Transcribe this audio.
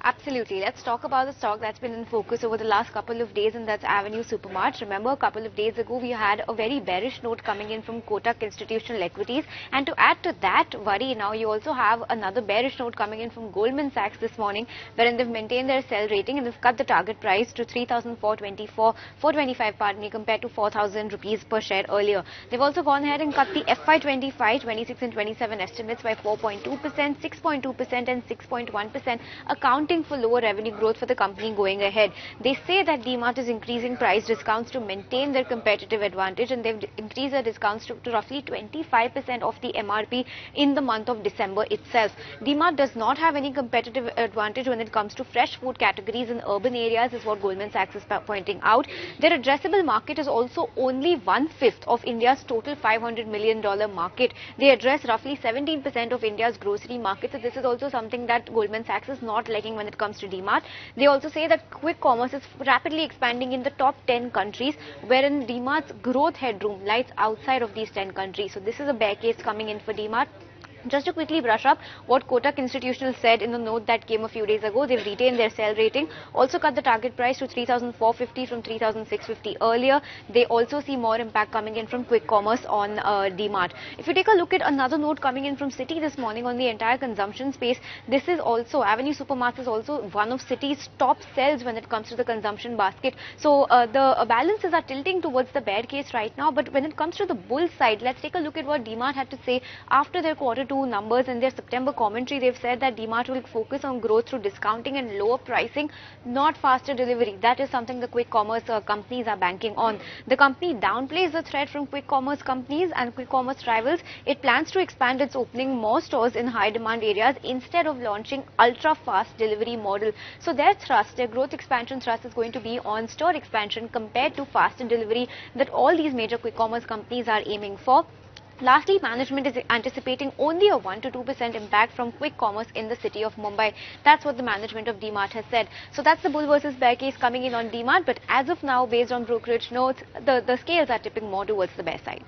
Absolutely. Let's talk about the stock that's been in focus over the last couple of days, and that's Avenue Supermarts. Remember, a couple of days ago, we had a very bearish note coming in from Kotak Institutional Equities. And to add to that worry, now you also have another bearish note coming in from Goldman Sachs this morning, wherein they've maintained their sell rating and they've cut the target price to 425, pardon me, compared to 4,000 rupees per share earlier. They've also gone ahead and cut the FY25, 26 and 27 estimates by 4.2%, 6.2% and 6.1%, accounting for lower revenue growth for the company going ahead. They say that DMart is increasing price discounts to maintain their competitive advantage, and they've increased their discounts to roughly 25% of the MRP in the month of December itself. DMart does not have any competitive advantage when it comes to fresh food categories in urban areas, is what Goldman Sachs is pointing out. Their addressable market is also only 1/5 of India's total $500 million market. They address roughly 17% of India's grocery market. So this is also something that Goldman Sachs is not liking when it comes to DMart. They also say that quick commerce is rapidly expanding in the top 10 countries, wherein DMart's growth headroom lies outside of these 10 countries. So this is a bear case coming in for DMart. Just to quickly brush up what Kotak Institutional said in the note that came a few days ago, they've retained their sell rating, also cut the target price to 3,450 from 3,650 earlier. They also see more impact coming in from quick commerce on DMart. If you take a look at another note coming in from Citi this morning on the entire consumption space, this is also, Avenue Supermarts is also one of Citi's top sells when it comes to the consumption basket. So the balances are tilting towards the bear case right now, but when it comes to the bull side, let's take a look at what DMart had to say after their Q2 numbers. In their September commentary, they've said that DMart will focus on growth through discounting and lower pricing, not faster delivery. That is something the quick commerce companies are banking on. The company downplays the threat from quick commerce companies and quick commerce rivals. It plans to expand its opening more stores in high demand areas instead of launching ultra fast delivery model. So their thrust, their growth expansion thrust is going to be on store expansion compared to faster delivery that all these major quick commerce companies are aiming for. Lastly, management is anticipating only a 1 to 2% impact from quick commerce in the city of Mumbai. That's what the management of DMart has said. So that's the bull versus bear case coming in on DMart. But as of now, based on brokerage notes, the scales are tipping more towards the bear side.